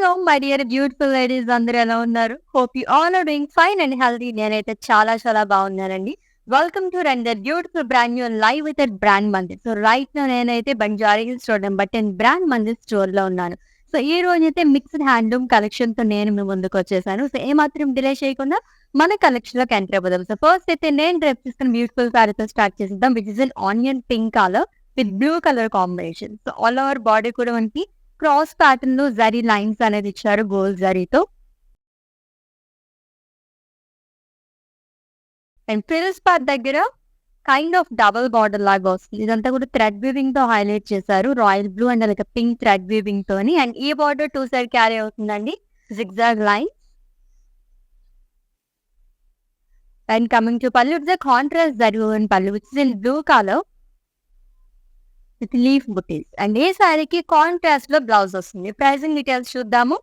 Hello my dear beautiful ladies అందరూ ఎలా ఉన్నారు? Hope you all are doing fine and healthy. నేనైతే చాలా చాలా బాగున్నానండి. Welcome to another beautiful brand new live with at brand Mandir. So right now నేనైతే Banjara hills road number 10 brand Mandir store లో ఉన్నాను. సో ఈ రోజు అయితే మిక్స్డ్ హ్యాండ్లూమ్ కలెక్షన్ తో నేను మీ ముందుకు వచ్చేసాను. సో ఏమాత్రం డిలే చేయకుండా మన కలెక్షన్ లోకి ఎంటర్ అయిపోదాం. సో ఫస్ట్ అయితే నేను డ్రెస్ తీసుకున్న బ్యూటిఫుల్ సారీతో స్టార్ట్ చేసేద్దాం, which is an onion pink colour with blue colour combination. So all over body కూడా మనకి క్రాస్ ప్యాటర్న్ లో జరీ లైన్స్ అనేది ఇచ్చారు గోల్డ్ జరీతో. అండ్ ఫ్రిల్స్ పార్ట్ దగ్గర కైండ్ ఆఫ్ డబుల్ బార్డర్ లాగా వస్తుంది. ఇదంతా కూడా థ్రెడ్ వీవింగ్ తో హైలైట్ చేశారు, రాయల్ బ్లూ అండ్ అలాగే పింక్ థ్రెడ్ వీవింగ్ తోని. అండ్ ఈ బార్డర్ టూ సైడ్ క్యారీ అవుతుందండి, zigzag line. And coming to పల్లు, ఇట్స్ కాంట్రాస్ట్ జరీ ఓవెన్ పల్లు which is in blue colour with leaf butis. And ఈ సారీకి కాంట్రాస్ట్ లో బ్లౌజ్ వస్తుంది. ప్రైసింగ్ డీటెయిల్స్ చూద్దాము.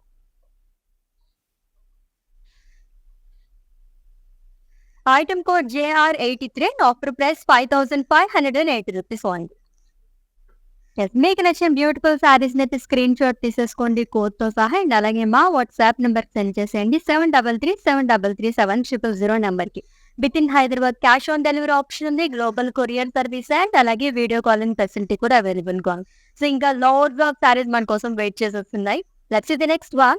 Item code JR83, offer price 5580 rupees only. మీకు నచ్చిన బ్యూటిఫుల్ సారీస్ అయితే స్క్రీన్ షాట్ తీసేసుకోండి కోడ్ తో సహా. అండ్ అలాగే మా వాట్సాప్ నెంబర్ సెండ్ చేసేయండి 7337337000 నెంబర్ కి. With in Hyderabad cash on delivery option ఉంది, గ్లోబల్ కొరియర్ సర్వీస్ అండ్ అలాగే వీడియో కాలింగ్ ఫెసిలిటీ కూడా అవైలబుల్ గా ఉంది. సో ఇంకా లోడ్స్ ఆఫ్ సారీస్ మన కోసం వెయిట్ చేసి వస్తున్నాయి. Let's see the next one.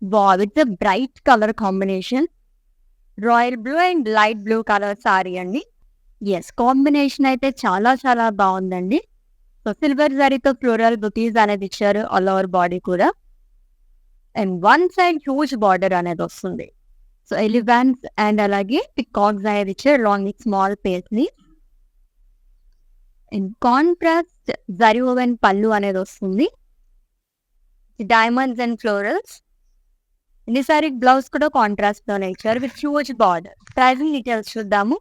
Wow, it's a bright colour combination, royal blue and light blue colour saree అండి. ఎస్, కాంబినేషన్ అయితే చాలా చాలా బాగుందండి. సో సిల్వర్ జరీతో ఫ్లోరల్ బుటీస్ అనేది ఇచ్చారు ఆల్ ఓవర్ బాడీ కూడా. And one side huge border అనేది వస్తుంది. సో ఎలిఫెంట్స్ అండ్ అలాగే పికాక్స్ అనేది ఇచ్చారు లాంగ్ విత్ స్మాల్ పేస్ ని. And contrast zari woven pallu అనేది వస్తుంది, డైమండ్స్ అండ్ ఫ్లోరల్స్. ఈసారి బ్లౌజ్ కూడా కాంట్రాస్ట్ లోనే ఇచ్చారు with huge border. Pricing details చూద్దాము.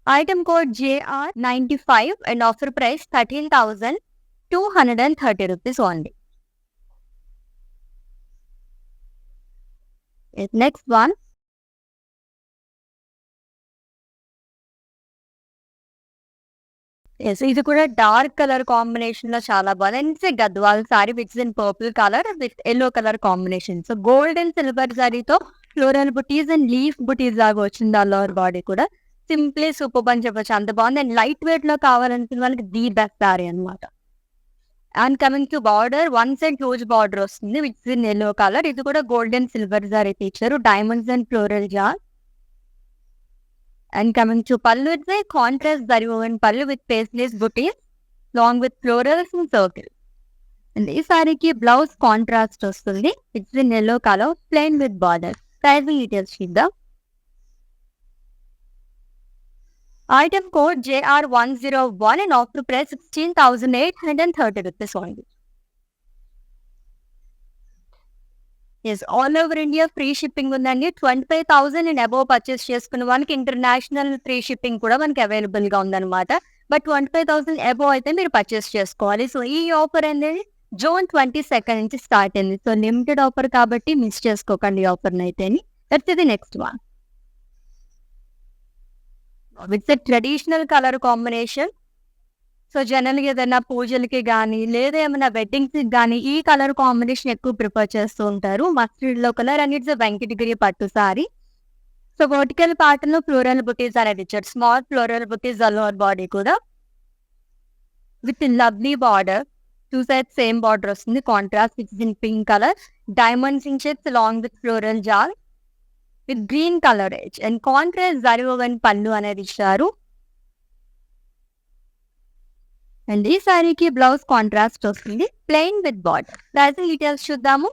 Item code JR95 and offer price 13,230 rupees only. Next one. Yes, ఇది కూడా డార్క్ కలర్ కాంబినేషన్ లో చాలా బాగుంది. Gadwal sorry which in purple colour with yellow colour combination. So gold and silver సారీతో floral butis and leaf butis లాగా వచ్చింది all over body కూడా. Simply super అని చెప్పొచ్చు, అంత బాగుంది. అండ్ లైట్ వెయిట్ లో కావాలనుకున్న వాళ్ళకి ది బెస్ట్ సారీ అనమాట. And coming to border, one side huge border వస్తుంది విచ్ ఇన్ ఎల్లో కలర్. ఇది కూడా గోల్డ్ అండ్ సిల్వర్ సారీ ఇచ్చారు, diamonds and floral jaal. And coming to pallu, it's a contrast zari woven pallu with paisley booties along with florals and circles. And this saree ki blouse contrast vastundi, it's in yellow color plain with border. Pricing details cheddam. Item code JR101 and offer price 16,830 rupees only. Yes, all over India free shipping ఉందండి. 25,000 and above purchase చేసుకున్న వాళ్ళకి international free shipping కూడా మనకి available గా ఉందన్నమాట. But 25,000 above అయితే మీరు purchase చేసుకోవాలి. సో ఈ ఆఫర్ అనేది June 22 నుంచి స్టార్ట్ అయింది. సో లిమిటెడ్ ఆఫర్ కాబట్టి మిస్ చేసుకోకండి ఈ ఆఫర్ అయితే. That's the next one. It's a traditional colour combination. So general గా ఏదైనా పూజలకి కానీ లేదా ఏమైనా వెడ్డింగ్స్ కి కానీ ఈ కలర్ కాంబినేషన్ ఎక్కువ ప్రిఫర్ చేస్తూ ఉంటారు. మస్టర్డ్ లో colour and it's Venkatagiri pattu sorry. So vertical pattern లో ఫ్లోరల్ బుటీస్ అనేది ఇచ్చారు, small floral butis all over body కూడా with lovely border. Two side same border వస్తుంది, contrast which in pink colour, diamonds in shapes long with floral jaal with green colour edge. And contrast zari woven pallu అనేది ఇచ్చారు. And ఈ సారీకి blouse contrast వస్తుంది plain with border. Pricing details చూద్దాము.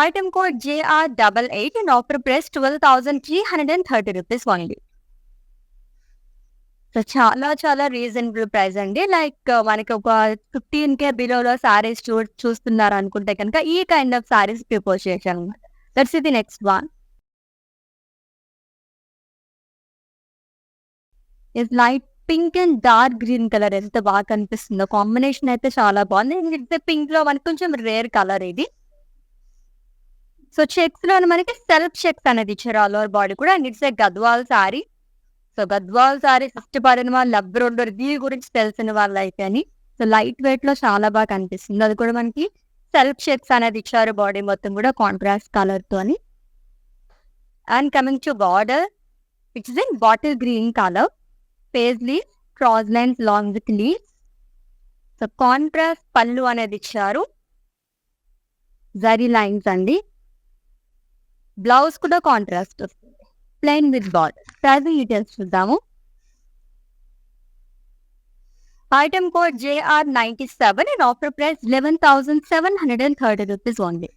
Item code JR88 and offer price 12,330 rupees only. So చాలా చాలా reasonable price అండి. Like మనకి ఒక 15K బిలోలో సారీస్ చూస్తున్నారు అనుకుంటే కనుక ఈ కైండ్ ఆఫ్ సారీస్ ప్రిపోజ్ చేశాను అనమాట. That's the next one. Is light pink and dark green colour ఎంత బాగా కనిపిస్తుందో. కాంబినేషన్ అయితే చాలా బాగుంది. ఇట్స్ పింక్ లో మనకి కొంచెం రేర్ కలర్ ఇది. సో చెక్స్ లో మనకి సెల్ఫ్ చెక్స్ అనేది ఇచ్చారు ఆల్ ఓవర్ బాడీ కూడా. And it's a Gadwal sari. So Gadwal saris ఇష్టపడిన వాళ్ళు ఎవ్వరు ఉండరు. దీని గురించి తెలిసిన వాళ్ళైతే అని. సో లైట్ వెయిట్ లో చాలా బాగా కనిపిస్తుంది. అది కూడా మనకి సెల్ఫ్ చెక్స్ అనేది ఇచ్చారు బాడీ మొత్తం కూడా కాంట్రాస్ట్ కలర్ తోని. And coming to border it's in bottle green colour, paisley cross lines long with leaves. So contrast pallu అనేది ఇచ్చారు, జరీ లైన్స్ అండి. బ్లౌజ్ కూడా కాంట్రాస్ట్ వస్తుంది, plain with border. Pricing details చూద్దాము. Item code JR97 and offer price 11,730 rupees only.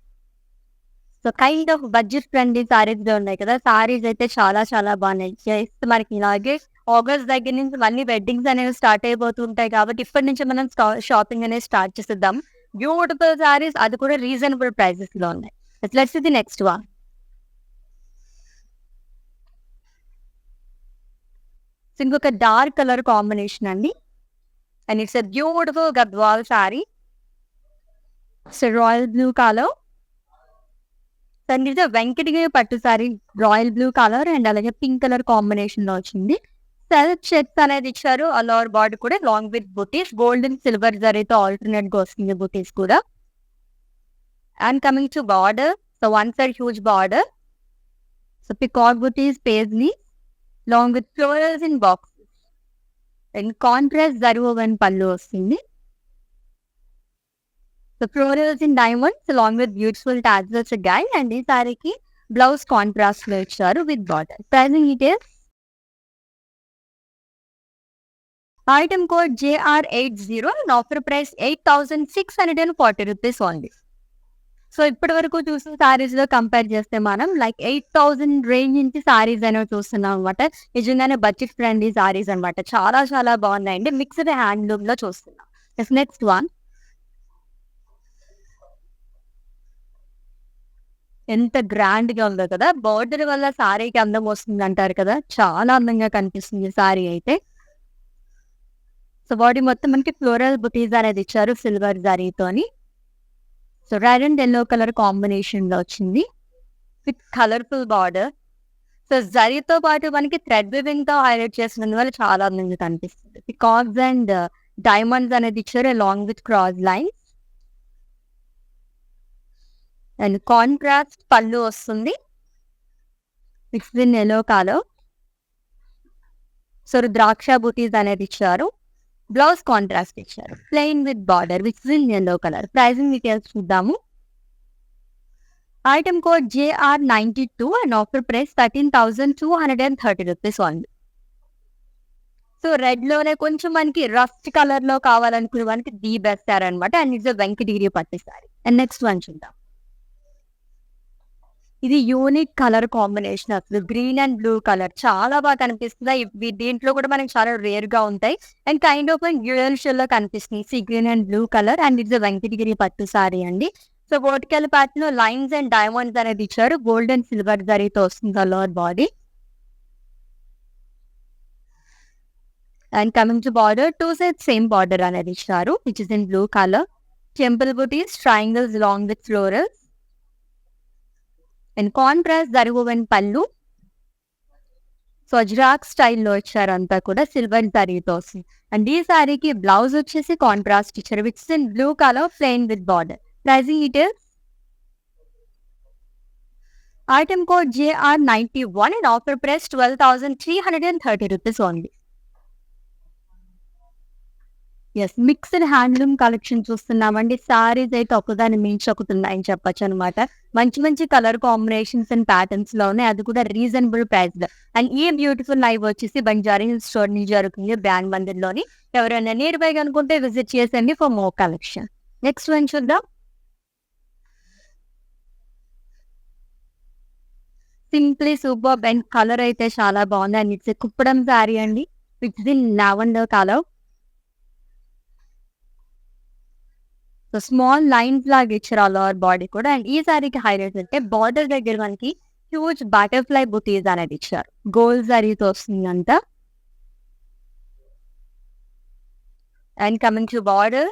So kind of budget friendly saris లో ఉన్నాయి కదా. సారీస్ అయితే చాలా చాలా బాగున్నాయి. జస్ట్ మనకి ఇలాగే ఆగస్ట్ దగ్గర నుంచి మళ్ళీ వెడ్డింగ్స్ అనేవి స్టార్ట్ అయిపోతుంటాయి కాబట్టి ఇప్పటి నుంచి మనం షాపింగ్ అనేది స్టార్ట్ చేసేద్దాం. బ్యూటిఫుల్ సారీస్, అది కూడా రీజనబుల్ ప్రైసెస్ లో ఉన్నాయి. Let's see the next one. ఇంకొక డార్క్ కలర్ కాంబినేషన్ అండి. And it's a beautiful Gadwal sari. So royal blue colour, and it's Venkatagiri pattu sari, royal blue colour and అలాగే పింక్ కలర్ కాంబినేషన్ లో వచ్చింది. సెల్ఫ్ చెక్స్ అనేది ఇచ్చారు. అలవర్ బాడీ కూడా long with butis, gold and silver జరీతో alternate గా వస్తుంది బుటీస్ కూడా. And coming to border, so one side huge border. So peacock buttis, paisley long with florals in box and contrast zari woven pallu వస్తుంది. So florals in diamonds along with beautiful tassels guide. And ఈ సారీకి blouse contrast లో ఇచ్చారు with border. Pricing details. Item code JR80 and offer price 8,640 rupees only. So ఇప్పటి వరకు చూసిన సారీస్ లో compare చేస్తే మనం లైక్ 8,000 రేంజ్ నుంచి సారీస్ అనేవి చూస్తున్నాం అనమాట. నిజంగానే బడ్జెట్ ఫ్రెండ్లీ సారీస్ అనమాట. చాలా చాలా బాగున్నాయండి. మిక్స్డ్ హ్యాండ్లూమ్ లో చూస్తున్నాం. Next one. ఎంత గ్రాండ్ గా ఉందో కదా. బోర్డర్ వల్ల సారీకి అందం వస్తుంది అంటారు కదా, చాలా అందంగా కనిపిస్తుంది సారీ అయితే. సో బాడీ మొత్తం మనకి ఫ్లోరల్ బుటీస్ అనేది ఇచ్చారు సిల్వర్ జరీతోని. So red and yellow colour combination లో వచ్చింది విత్ కలర్ఫుల్ బార్డర్. సో జరీతో పాటు మనకి థ్రెడ్ వివింగ్ తో హైలైట్ చేసినందువల్ల చాలా అందంగా కనిపిస్తుంది. పికాక్స్ అండ్ డైమండ్స్ అనేది ఇచ్చారు along with cross lines. And contrast pallu వస్తుంది, mixed in yellow colour. So draksha butis అనేది ఇచ్చారు. బ్లౌజ్ కాంట్రాస్ట్ ఇచ్చారు, plain with border which in yellow colour. Pricing details చూద్దాము. Item code JR92 and offer price 13,230 rupees only. So red లోనే కొంచెం మనకి rust colour లో కావాలనుకునే మనకి ది బెస్ట్ సారీ అనమాట. And it's Venkatagiri pattu sorry. And next one చూద్దాం. ఇది యూనిక్ కలర్ కాంబినేషన్, అసలు గ్రీన్ అండ్ బ్లూ కలర్ చాలా బాగా కనిపిస్తుంది. ఇవి దీంట్లో కూడా మనకి చాలా రేర్ గా ఉంటాయి. And kind of dual shade లో కనిపిస్తుంది. Sea green and blue colour. And it's Venkatagiri pattu sorry అండి. సో వర్టికల్ ప్యాటర్న్ లో లైన్స్ అండ్ డైమండ్స్ అనేది ఇచ్చారు. గోల్డ్ అండ్ సిల్వర్ జరీతో వస్తుంది lower body. And coming to border, two side same border అనేది ఇచ్చారు which is in blue colour. Temple butis, triangles long with florals and contrast zari woven pallu. So Ajrakh స్టైల్లో ఇచ్చారు, అంతా కూడా సిల్వర్ జరీతో వస్తుంది. అండ్ ఈ సారీకి బ్లౌజ్ వచ్చేసి కాంట్రాస్ట్ ఇచ్చారు which is in blue colour, plain with border. Pricing details. Item code JR91 and offer price 12,330 rupees only. Yes, mixed handloom collection చూస్తున్నామండి. సారీస్ అయితే ఒకదాని మించి ఒకతున్నాయని చెప్పొచ్చు అనమాట. మంచి మంచి కలర్ కాంబినేషన్స్ అండ్ ప్యాటర్న్స్ లో ఉన్నాయి, అది కూడా రీజనబుల్ ప్రైస్ లో. అండ్ ఈ బ్యూటిఫుల్ లైవ్ వచ్చేసి బంజారా హిల్స్ స్టోర్ నుంచి జరుగుతుంది, బ్రాండ్ మందిర్ లోని. ఎవరైనా నియర్ బై అనుకుంటే విజిట్ చేసండి for more collection. Next one చూద్దాం. Simply super. అండ్ కలర్ అయితే చాలా బాగుంది. అండ్ ఇట్స్ కుప్పడం సారీ అండి which in lavender colour. So small lines లాగా ఇచ్చారు ఆల్ ఓవర్ బాడీ కూడా. అండ్ ఈ సారీకి హైలైట్ అంటే బార్డర్ దగ్గర మనకి హ్యూజ్ బటర్ఫ్లై బుటీస్ అనేది ఇచ్చారు. గోల్డ్ జరీతో వస్తుంది అంతా. And coming to border,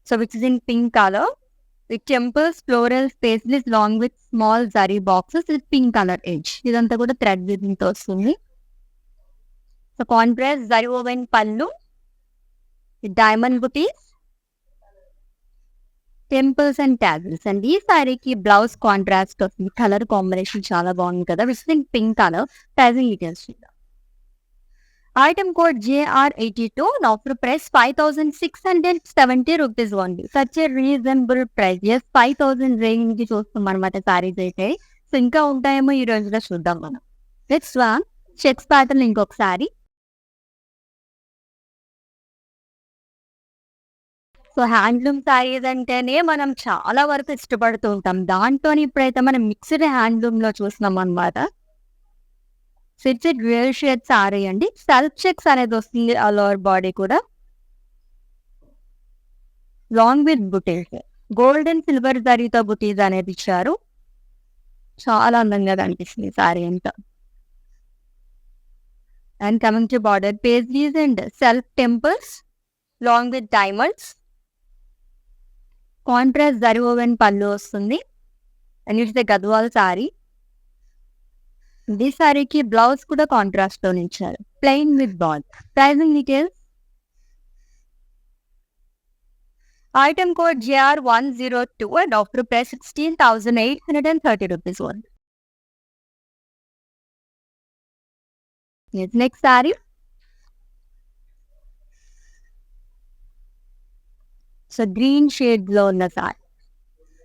so which is in pink colour with temples, floral spaceless long with small zari boxes with pink colour edge. ఇదంతా కూడా థ్రెడ్ వివింగ్ తో వస్తుంది. So contrast zari woven pallu, diamond butis, temples and tassels and ఈ సారీకి blouse contrast వస్తుంది. Colour combination చాలా బాగుంది కదా, which in pink colour. Pricing details చూద్దాం. Item code JR82 and offer price 5,670 rupees only. Such a reasonable price. Yes, 5,000 range కి చూస్తాం అనమాట సారీస్ అయితే. సో ఇంకా ఉంటాయేమో ఈ రోజులో చూద్దాం మనం. నెక్స్ట్ వన్ చెక్స్ ప్యాటర్న్ ఇంకొకసారి. సో హ్యాండ్లూమ్ శారీస్ అంటేనే మనం చాలా వరకు ఇష్టపడుతూ ఉంటాం. దాంట్లో ఇప్పుడైతే మనం మిక్స్డ్ హ్యాండ్లూమ్ లో చూస్తున్నాం అనమాట. So it's dual shade saree అండి. సెల్ఫ్ చెక్స్ అనేది వస్తుంది ఆల్ ఓవర్ బాడీ కూడా, long with butis, gold and silver జరీతో బుటీస్ అనేది ఇచ్చారు. చాలా అందంగా కనిపిస్తుంది సారీ అంతా. And coming to border paisleys and self temples long with diamonds, contrast zari woven pallu వస్తుంది. And it's the Gadwal saree. ఈ సారీకి బ్లౌజ్ కూడా కాంట్రాస్ట్ తో ఇచ్చారు, plain with ball. Pricing details. Item code JR102 and offer price 16,830 rupees only. Yes, next saree. So green shade లో ఉన్న sorry.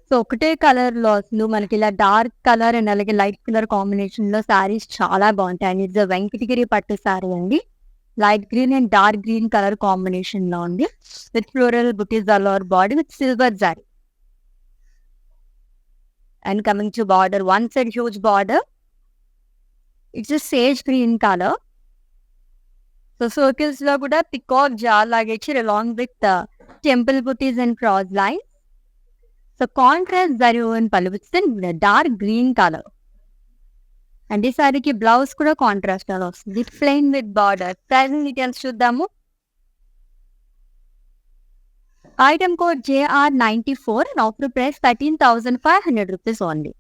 So ఒకటే colour లో అసలు మనకి ఇలా డార్క్ కలర్ అండ్ అలాగే లైట్ కలర్ కాంబినేషన్ లో సారీస్ చాలా బాగుంటాయి. And it's Venkatagiri pattu sorry అండి. Light green and dark green colour combination లో ఉంది, with floral butis all over body with silver zari. And coming to border, one side huge border. It's sage green colour. So circles లో కూడా peacock jaal లాగా ఇచ్చారు along with temple butis and cross line. So contrast zari woven pallu with dark green colour. And ఈ సారీకి blouse కూడా contrast colour వస్తుంది, plain with border. Pricing details చూద్దాము. Item code JR94 and offer price 13,500 rupees only.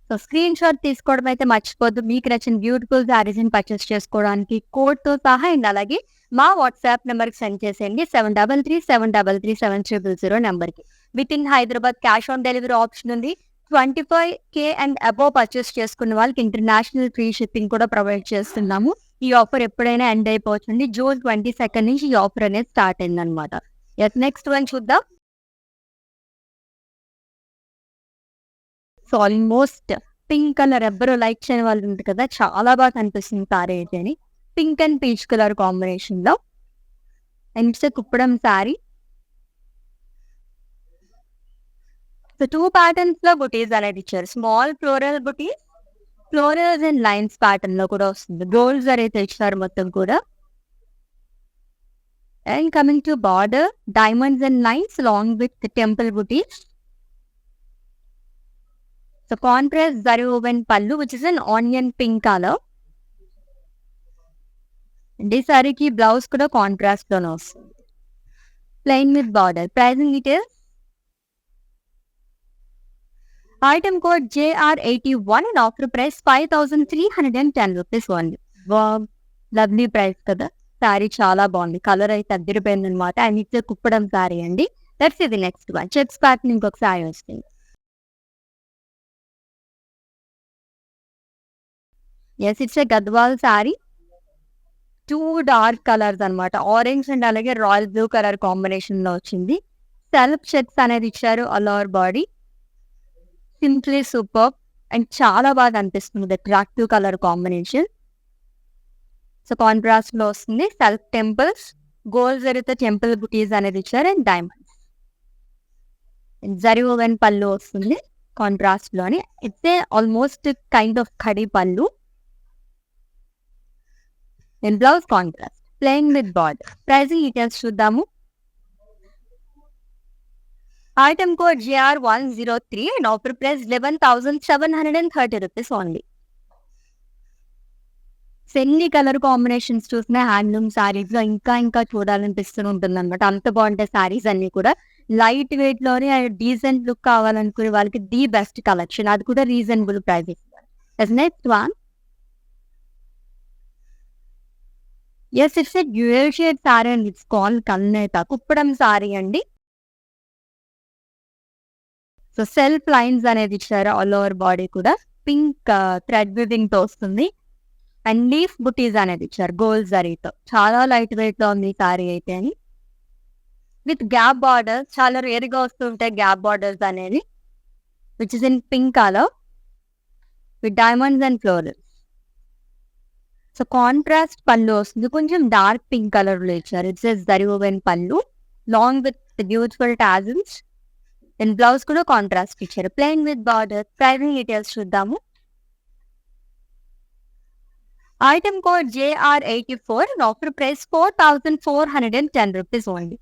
So screen shot తీసుకోవడం అయితే మర్చిపోద్దు. మీకు నచ్చిన బ్యూటిఫుల్ సారీస్ ని పర్చేస్ చేసుకోవడానికి కోడ్ తో సహా అండ్ అలాగే మా వాట్సాప్ నెంబర్ కి సెండ్ చేసేయండి 7337337300 నెంబర్ కి. With in Hyderabad cash on delivery option ఉంది. 25K అండ్ అబోవ్ పర్చేస్ చేసుకున్న వాళ్ళకి ఇంటర్నేషనల్ ఫ్రీ షిప్పింగ్ కూడా ప్రొవైడ్ చేస్తున్నాము. ఈ ఆఫర్ ఎప్పుడైనా ఎండ్ అయిపోతుంది. June 22 నుంచి ఈ ఆఫర్ అనేది స్టార్ట్ అయింది అనమాట. నెక్స్ట్ వన్ చూద్దాం. సో ఆల్మోస్ట్ పింక్ కలర్ ఎవ్వరూ లైక్ చేయని వాళ్ళు ఉంటుంది కదా, చాలా బాగా కనిపిస్తుంది సారీ అయితే అని. Pink and peach colour combination లో. And it's Kuppadam sari. So 2 patterns లో బుటీస్ అనేది ఇచ్చారు. Small floral butis, florals and lines pattern లో కూడా వస్తుంది. గోల్డ్ అయితే ఇచ్చారు మొత్తం కూడా. And coming to border, diamonds and lines long with temple butis. So contrast zari woven pallu which is an onion pink colour. And ఈ సారీకి బ్లౌజ్ కూడా కాంట్రాస్ట్ లోనే వస్తుంది, plain with border. Pricing details. Item code JR81 and offer price 5,310 rupees only. Lovely price కదా, సారీ చాలా బాగుంది. Colour అయితే అద్దరిపోయింది అనమాట. అండ్ ఇట్స్ కుప్పడం సారీ అండి. దట్స్ ఇది నెక్స్ట్ వన్. చెక్స్ ప్యాటర్న్ ఇంకొక సారీ వస్తుంది. Yes, it's Gadwal saree. 2 dark colours అనమాట, ఆరెంజ్ అండ్ అలాగే రాయల్ బ్లూ కలర్ కాంబినేషన్ లో వచ్చింది. సెల్ఫ్ చెక్స్ అనేది ఇచ్చారు all over body. Simply super and చాలా బాగా అనిపిస్తుంది attractive colour combination. So contrast లో వస్తుంది. సెల్ఫ్ టెంపుల్స్, గోల్డ్ జరీతో టెంపుల్ బుటీస్ అనేది ఇచ్చారు and diamonds. Zari woven pallu వస్తుంది కాంట్రాస్ట్ లోని. It's almost kind of khadi pallu. And blouse contrast, plain with border. Pricing details చూద్దాము. Item code JR103 and offer price 11,730 rupees only. ఎన్ని colour combinations చూసినా హ్యాండ్లూమ్ సారీస్ లో ఇంకా ఇంకా చూడాలనిపిస్తూ ఉంటుంది అనమాట. అంత బాగుంటాయి సారీస్ అన్ని కూడా. లైట్ వెయిట్ లోనే డీసెంట్ లుక్ కావాలనుకునే వాళ్ళకి ది బెస్ట్ కలెక్షన్, అది కూడా reasonable price. Next one yes it's a dual shade sari and it's call Kalnetha Kuppadam sorry అండి. సో సెల్ఫ్ లైన్స్ అనేది ఇచ్చారు ఆల్ ఓవర్ బాడీ కూడా. పింక్ థ్రెడ్ వివింగ్ తో వస్తుంది. అండ్ లీఫ్ బుటీస్ అనేది ఇచ్చారు గోల్డ్ జరీతో. చాలా లైట్ వెయిట్ లో ఉంది ఈ సారీ అయితే అని. విత్ గ్యాప్ బార్డర్స్, చాలా రేర్ గా వస్తుంటాయి గ్యాప్ బార్డర్స్ అనేది, which is in pink colour with diamonds and florals. So contrast pallu వస్తుంది, కొంచెం డార్క్ పింక్ కలర్ లో ఇచ్చారు. It's as zari woven pallu long with beautiful tassels. And blouse కూడా కాంట్రాస్ట్ ఇచ్చారు plain with border. Pricing details చూద్దాము. Item code JR84 and offer price 4410 rupees only.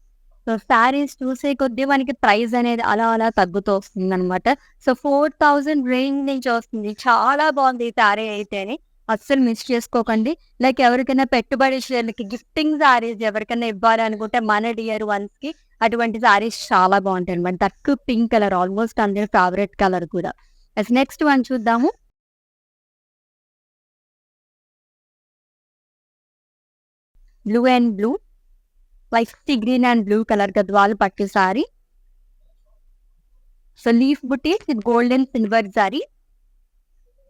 So saris చూసే కొద్దీ మనకి ప్రైస్ అనేది అలా అలా తగ్గుతూ వస్తుంది అనమాట. సో 4000 రేంజ్ నుంచి వస్తుంది. చాలా బాగుంది ఈ శారీ అయితేనే, అస్సలు మిస్ చేసుకోకండి. లైక్ ఎవరికైనా పెట్టుబడి షేర్లకి గిఫ్టింగ్ శారీస్ ఎవరికైనా ఇవ్వాలనుకుంటే మన డియర్ వన్స్ కి అటువంటి శారీస్ చాలా బాగుంటాయి అనమాట. దట్టు పింక్ కలర్ ఆల్మోస్ట్ అందరి ఫేవరెట్ కలర్ కూడా. నెక్స్ట్ వన్ చూద్దాము. Blue and blue, like green and blue colour Gadwal పట్టు sorry. So leaf buti with gold and silver saree.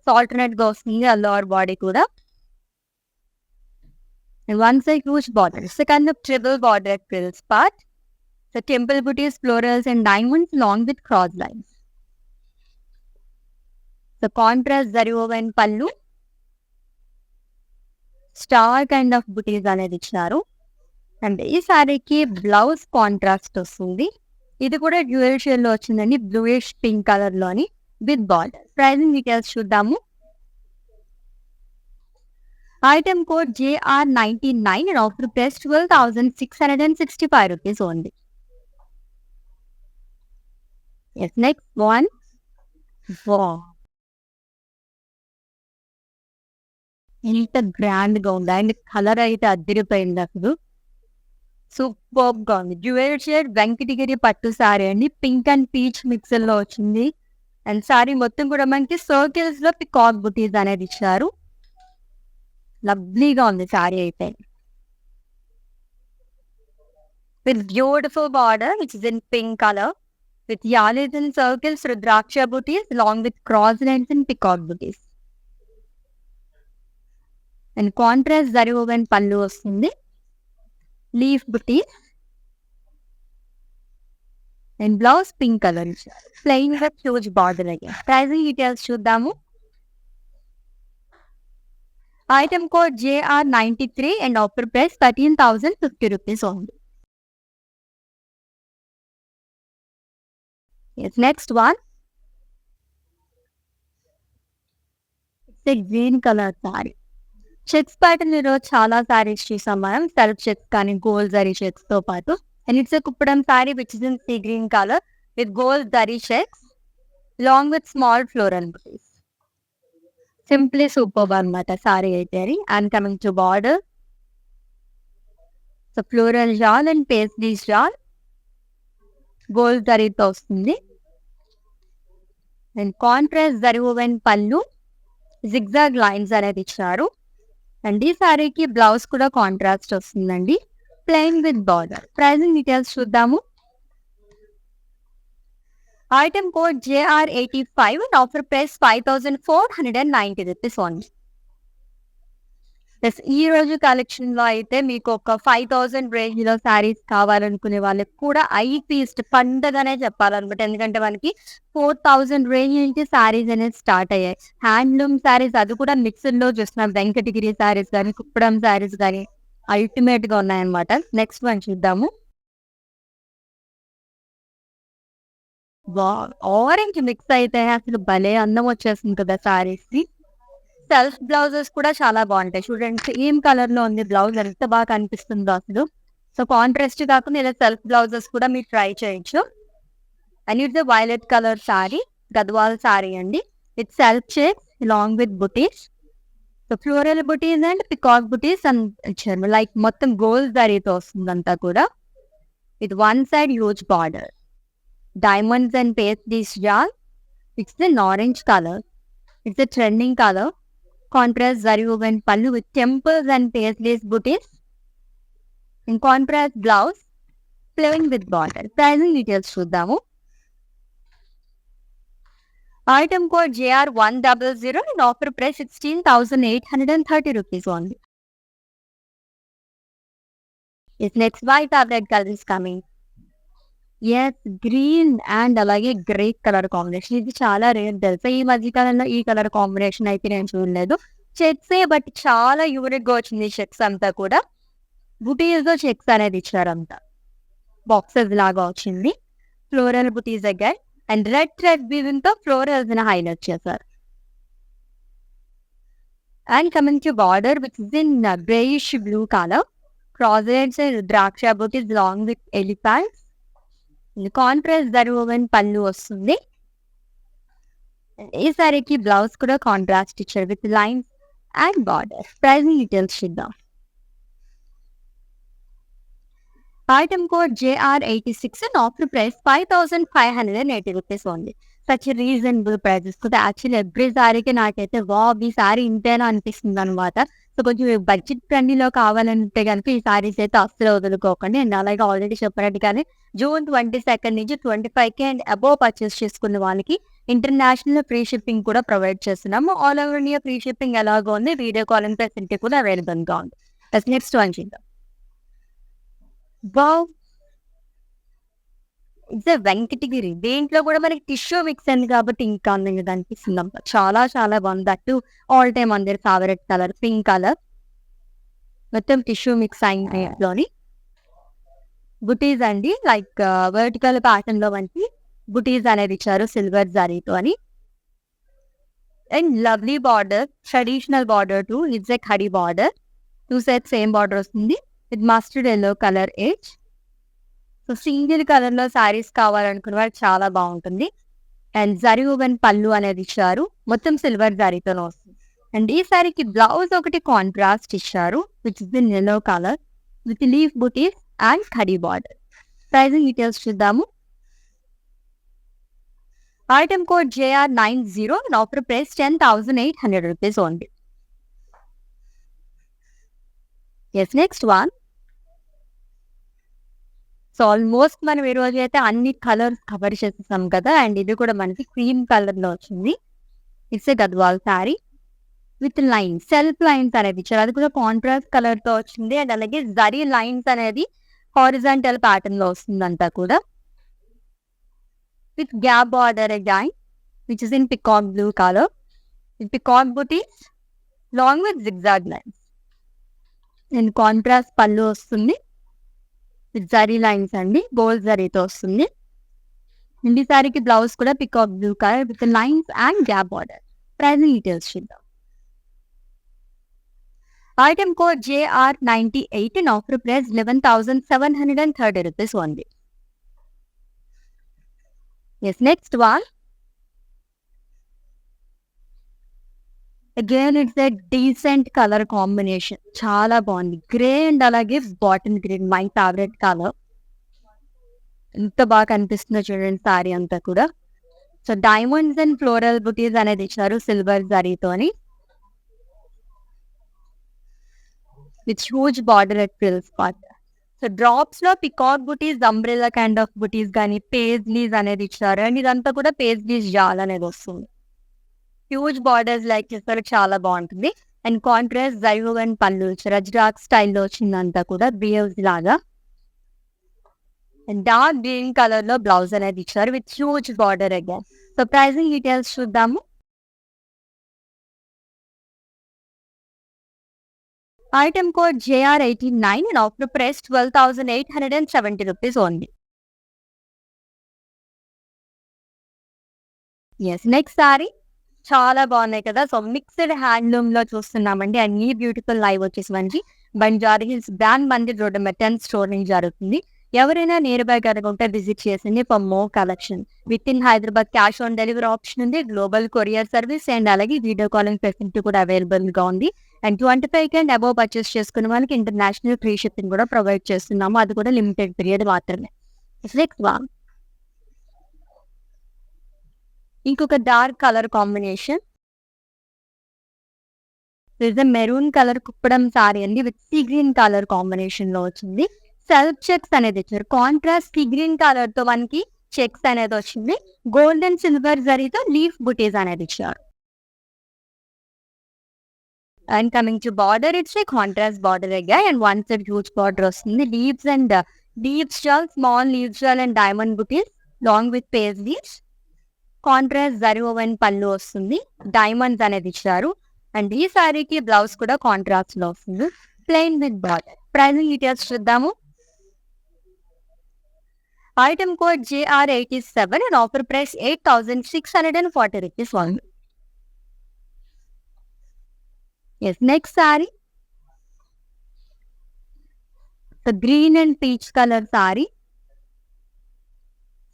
So alternate గా వస్తుంది లోవర్ బాడీ కూడా. One side huge border, second triple border frills part. So temple butis, florals and diamonds long with cross lines. So contrast zari woven pallu, star kind of butis అనేది ఇచ్చినారు. And ఈ సారీకి blouse contrast వస్తుంది. ఇది కూడా డ్యూయల్ షేడ్ లో వచ్చిందండి, బ్లూయిష్ పింక్ కలర్ లోని విత్ బార్డర్. ప్రైసింగ్ డీటెయిల్స్ చూద్దాము. Item code JR99 and offer price 12,665 rupees only. Next one. ఎంత గ్రాండ్ గా ఉంది అండ్ కలర్ అయితే అదిరిపోయింది అసలు. సూపర్ గా ఉంది. Dual shade Venkatagiri pattu sorry అండి, పింక్ అండ్ పీచ్ మిక్సర్ లో వచ్చింది. అండ్ సారీ మొత్తం కూడా మనకి సర్కిల్స్ లో పికాక్ బుటీస్ అనేది ఇచ్చారు. లవ్లీగా ఉంది సారీ అయితే, with beautiful border which is in pink colour with yalis and circles, rudraksha butis long with cross lines and peacock butis. And contrast zari woven pallu వస్తుంది, leaf butis and blouse pink colour plain with huge border అయ్యాయి. Pricing details చూద్దాము. Item code JR93 and offer price 13,050 rupees only. Next one. Green colour saree. Checks pattern ఈరోజు చాలా సారీస్ చూసాం మనం, self checks కానీ gold zari checks తో పాటు. And it's Kuppadam saree which is in sea green colour with gold zari checks long with small floral butis. Simply super అనమాట సారీ అయితే. And coming to border, so floral jaal and paisley jaal gold జరీతో వస్తుంది. And contrast zari woven pallu, zigzag lines అనేది ఇచ్చారు. And ఈ సారీకి blouse కూడా contrast వస్తుందండి, plain with border. Pricing details చూద్దాము. Item code JR85 and offer price 5,490 rupees only. ఈ రోజు కలెక్షన్ లో అయితే మీకు ఒక 5,000 రేంజ్ లో శారీస్ కావాలనుకునే వాళ్ళకి కూడా ఐ ఫీస్ట్ పండగనే చెప్పాలన్నమాట. ఎందుకంటే మనకి 4,000 రేంజ్ నుంచి శారీస్ అనేది స్టార్ట్ అయ్యాయి. హ్యాండ్లూమ్ శారీస్, అది కూడా మిక్స్డ్ లో చూస్తున్నాం. వెంకటగిరి శారీస్ కానీ కుప్పడం శారీస్ కానీ అల్టిమేట్ గా ఉన్నాయన్నమాట. నెక్స్ట్ వన్ చూద్దాము. ఆరెంజ్ మిక్స్ అయితే అసలు భలే అందం వచ్చేస్తుంది కదా శారీస్ కి. సెల్ఫ్ బ్లౌజెస్ కూడా చాలా బాగుంటాయి. చూడండి సేమ్ కలర్ లో ఉంది బ్లౌజ్, ఎంత బాగా కనిపిస్తుందో అసలు. సో కాంట్రాస్ట్ కాకుండా ఇలా సెల్ఫ్ బ్లౌజెస్ కూడా మీరు ట్రై చేయొచ్చు. And it's violet colour saree, Gadwal saree అండి, with self shapes long with butis. So floral butis and peacock butis అని ఇచ్చారు. లైక్ మొత్తం గోల్డ్ జరీతో వస్తుంది అంతా కూడా, with one side huge border, diamonds and paisleys jaal. It's an orange color. It's a trending color. Contrast zari woven pallu with temples and paisleys booties. In contrast blouse plain with border. Pricing details చూద్దాము. Item code JR100 and offer price 16,830 rupees only. Yes, next white fabric color is coming. Yes, green and అలాగే grey colour combination. ఇది చాలా rare తెలుసా. ఈ మధ్య కాలంలో ఈ colour combination అయితే నేను చూడలేదు. చెక్సే బట్ చాలా యూనిక్ గా వచ్చింది చెక్స్ అంతా కూడా. బుటీస్ తో చెక్స్ అనేది ఇచ్చారంతా. బాక్సెస్ లాగా వచ్చింది. ఫ్లోరల్ బుటీస్ దగ్గర అండ్ రెడ్ థ్రెడ్ వీవింగ్ తో ఫ్లోరల్స్ ని హైలైట్ చేశారు. And coming to border which is in greyish blue colour. Cross ద్రాక్ష butis long with elephants. Contrast దరువన్ పళ్ళు వస్తుంది. ఈ సారీకి బ్లౌజ్ కూడా కాంట్రాస్ట్ ఇచ్చారు with lines and border. Pricing details చూద్దాం. Item code JR86 and offer price 5,580 rupees only. Such a reasonable prices. So actually every సారీకి నాకైతే ఈ సారీ ఇంతేనా అనిపిస్తుంది అనమాట. సో కొంచెం బడ్జెట్ ఫ్రెండ్లీలో కావాలంటే కనుక ఈ సారీస్ అయితే అస్సలు వదులుకోకండి. అండ్ అలాగే ఆల్రెడీ చెప్పినట్టుగానే June 22 నుంచి 25 అండ్ అబోవ్ పర్చేస్ చేసుకున్న వాళ్ళకి ఇంటర్నేషనల్ ఫ్రీ షిప్పింగ్ కూడా ప్రొవైడ్ చేస్తున్నాము. All over India free shipping ఎలాగో ఉంది, వీడియో కాలింగ్ ఫెసిలిటీ కూడా అవైలబుల్ గా ఉంది. నెక్స్ట్ వన్ చూద్దాం. Wow, it's Venkatagiri. దేంట్లో కూడా మనకి టిష్యూ మిక్స్ అయింది కాబట్టి ఇంకా అందంగా అనిపిస్తుంది అంతా. చాలా చాలా బాగుంది. దట్టు ఆల్ టైమ్ అందరి ఫేవరెట్ కలర్ పింక్ కలర్. మొత్తం టిష్యూ మిక్స్ అయినలోని బుటీస్ అండి. లైక్ వర్టికల్ ప్యాటర్న్ లో మనకి బుటీస్ అనేది ఇచ్చారు సిల్వర్ జరీతో అని. And lovely border, traditional border too it's a khadi border. 2 sets same border వస్తుంది with mustard yellow colour edge. So single colour లో సారీస్ కావాలనుకున్న వాళ్ళు చాలా బాగుంటుంది. అండ్ జరీ ఓవెన్ పళ్ళు అనేది ఇచ్చారు, మొత్తం సిల్వర్ జరీతోనే వస్తుంది. అండ్ ఈ సారీకి బ్లౌజ్ ఒకటి కాంట్రాస్ట్ ఇచ్చారు which is in yellow colour with leaf butis and khadi border. Pricing details చూద్దాము. Item code JR90 and offer price 10,800 rupees only. Yes, next one. So almost మనం ఈ రోజు అయితే అన్ని కలర్స్ కవర్ చేసేసాం కదా. అండ్ ఇది కూడా మనకి క్రీమ్ కలర్ లో వచ్చింది. It's a Gadwal sari with lines, self lines అనేది ఇచ్చారు. అది కూడా కాంట్రాస్ట్ కలర్ తో వచ్చింది. అండ్ అలాగే జరీ లైన్స్ అనేది హారిజాంటల్ ప్యాటర్న్ లో వస్తుంది అంతా కూడా with gap border again which is in peacock blue colour with peacock butis long with zigzag lines. And contrast pallu వస్తుంది విత్ జరీ లైన్స్ అండి, గోల్డ్ జరీతో వస్తుంది. ఈ సారీకి బ్లౌజ్ కూడా peacock blue colour with lines and gap border. Pricing details చూద్దాం. Item code JR98 and offer price 11,730 rupees only. Yes, next one. Again, it's a decent color combination. చాలా బాగుంది. Grey and అలాగే bottle green, my favourite colour. ఎంత బాగా కనిపిస్తుందో చూడండి sorry అంతా కూడా. So diamonds and floral butis అనేది ఇచ్చారు సిల్వర్ జరీతోని with huge border at fill spot. So drops లో peacock butis, umbrella kind of butis కానీ పేజ్లీస్ అనేది ఇచ్చారు. అండ్ ఇదంతా కూడా పేజ్లీస్ జాల్ అనేది వస్తుంది. హ్యూజ్ బార్డర్స్ లైక్ చేస్తారు, చాలా బాగుంటుంది. అండ్ కాంట్రాస్ట్ జైవ్ అండ్ పళ్ళు రజ్రాక్ స్టైల్లో వచ్చిందంతా కూడా బియర్స్ లాగా. అండ్ డార్క్ గ్రీన్ కలర్ లో బ్లౌజ్ అనేది ఇచ్చారు with huge border again. So pricing details చూద్దాము. Item code JR89 and offer price 12,870 rupees only. Yes, next saree. చాలా బాగున్నాయి కదా. సో మిక్స్డ్ హ్యాండ్లూమ్ లో చూస్తున్నామండి. అండ్ ఈ బ్యూటిఫుల్ లైవ్ వచ్చేసి మనకి Banjara Hills brand Mandir road మెటన్ స్టోర్ నుంచి జరుగుతుంది. ఎవరైనా నియర్ బై కనుకుంటే విజిట్ చేసింది for more collection. Within Hyderabad cash on delivery option ఉంది, గ్లోబల్ కొరియర్ సర్వీస్ అండ్ అలాగే వీడియో కాలింగ్ ఫెసిలిటీ కూడా అవైలబుల్ గా ఉంది. అండ్ 25 అండ్ అబోవ్ పర్చేస్ చేసుకున్న వాళ్ళకి ఇంటర్నేషనల్ ఫ్రీ షిప్పింగ్ కూడా ప్రొవైడ్ చేస్తున్నాము. అది కూడా లిమిటెడ్ పీరియడ్ మాత్రమే. ఇంకొక dark colour combination this maroon colour Kuppadam sorry అండి with sea green colour combination లో వచ్చింది. సెల్ఫ్ చెక్స్ అనేది ఇచ్చారు. కాంట్రాస్ట్ సీ గ్రీన్ కలర్ తో మనకి చెక్స్ అనేది వచ్చింది. గోల్డ్ అండ్ సిల్వర్ జరీతో లీఫ్ బుటీస్ అనేది ఇచ్చారు. And coming to border, it's a contrast border again and one side huge border వస్తుంది. Leaves and leaves jaal, small leaves jaal and diamond butis long with page leaves. Contrast zari woven pallu వస్తుంది. Diamonds అనేది ఇచ్చారు. And ఈ సారీకి blouse కూడా contrast లో వస్తుంది, plain with border. Pricing details చూద్దాము. Item code JR87 and offer price 8,640 rupees only. Yes, next saree. The green and peach color saree.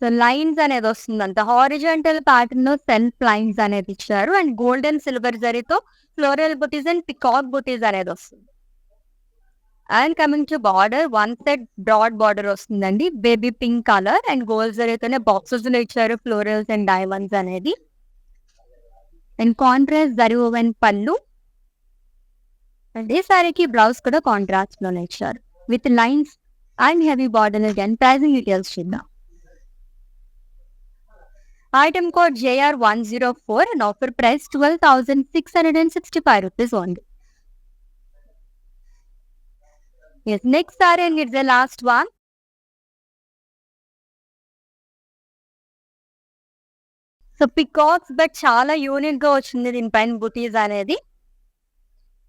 So lines అనేది వస్తుందంట. హారిజాంటల్ ప్యాటర్న్ లో సెల్ఫ్ లైన్స్ అనేది ఇచ్చారు. అండ్ గోల్డ్ అండ్ సిల్వర్ జరీతో floral butis and peacock butis అనేది వస్తుంది. And coming to border, one side broad border వస్తుందండి, baby pink colour and gold జరీతోనే బాక్సెస్ లో ఇచ్చారు ఫ్లోరల్స్ అండ్ డైమండ్స్ అనేది. And contrast zari woven pallu. And ఈ సారీకి బ్లౌజ్ కూడా కాంట్రాస్ట్ లోనే ఇచ్చారు with lines and heavy border. Again pricing details చూద్దాం. Item code JR104 and offer price 12,665 rupees only. Yes, next saree and it's the last one. So peacocks but చాలా unique గా వచ్చింది దీనిపైన బుటీస్ అనేది.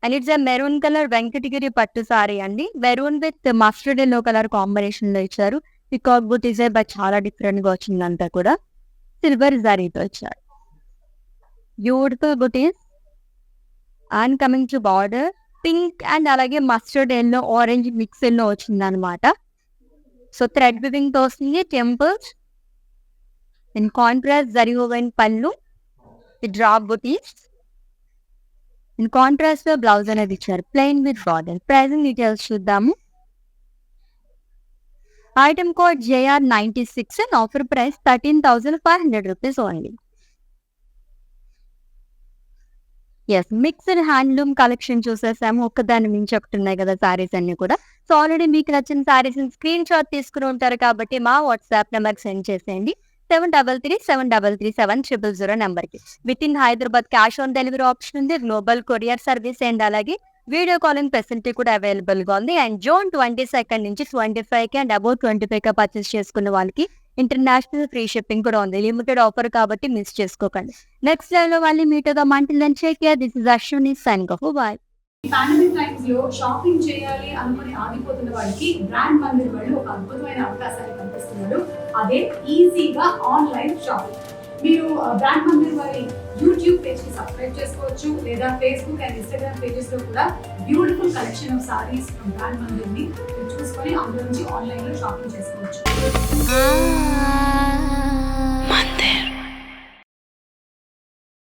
And it's maroon colour Venkatagiri pattu sorry అండి. Maroon with mustard yellow colour combination లో ఇచ్చారు. Peacock buttis but చాలా different గా వచ్చిందంతా కూడా. సిల్వర్ జరీతో ఇచ్చారు. Beautiful butis. And coming to border, pink and అలాగే mustard yellow orange mix yellow వచ్చింది అనమాట. సో థ్రెడ్ వివింగ్ తో వస్తుంది. Temples and contrast zari woven pallu, drop butis and contrast లో బ్లౌజ్ అనేది ఇచ్చారు, plain with border. Pricing details చూద్దాము. Item code JR96 and offer price 13,500 rupees only. Yes, mixed handloom collection చూసేసాము. ఒక్కదాన్ని మించి ఒకటి ఉన్నాయి కదా సారీస్ అన్ని కూడా. సో ఆల్రెడీ మీకు నచ్చిన సారీస్ స్క్రీన్ షాట్ తీసుకుని ఉంటారు కాబట్టి మా వాట్సాప్ నెంబర్కి సెండ్ చేసేయండి. 7337337000 నెంబర్కి. With in Hyderabad cash on delivery option ఉంది, గ్లోబల్ కొరియర్ సర్వీస్ అండ్ అలాగే వీడియో కాలింగ్ ఫెసిలిటీ కూడా అవైలబుల్ గా ఉంది. అండ్ జూన్ 22 నుంచి 25 అండ్ అబౌవ్ 25 పర్చేస్ చేసుకున్న వాళ్ళకి ఇంటర్నేషనల్ ఫ్రీ షిప్పింగ్ కూడా ఉంది. లిమిటెడ్ ఆఫర్ కాబట్టి మిస్ చేసుకోకండి. నెక్స్ట్ లైవ్ లో మళ్ళీ మీట్ అవుదాం. Until then take care. This is Ashwini signing off. Bye. Pandemic times లో షాపింగ్ చేయాలి అనుకుని ఆగిపోతున్న వాళ్ళకి బ్రాండ్ మందిర్ వాళ్ళు ఒక అద్భుతమైన అవకాశాన్ని కల్పిస్తున్నారు. అదే ఈజీగా ఆన్లైన్ షాపింగ్. మీరు బ్రాండ్ మందిర్ వారి యూట్యూబ్ పేజ్ కి సబ్స్క్రైబ్ చేసుకోవచ్చు, లేదా ఫేస్బుక్ అండ్ ఇన్స్టాగ్రామ్ పేజెస్ లో కూడా beautiful collection of saris from brand Mandir ని చూసుకొని అందులో నుంచి ఆన్లైన్ లో షాపింగ్ చేసుకోవచ్చు.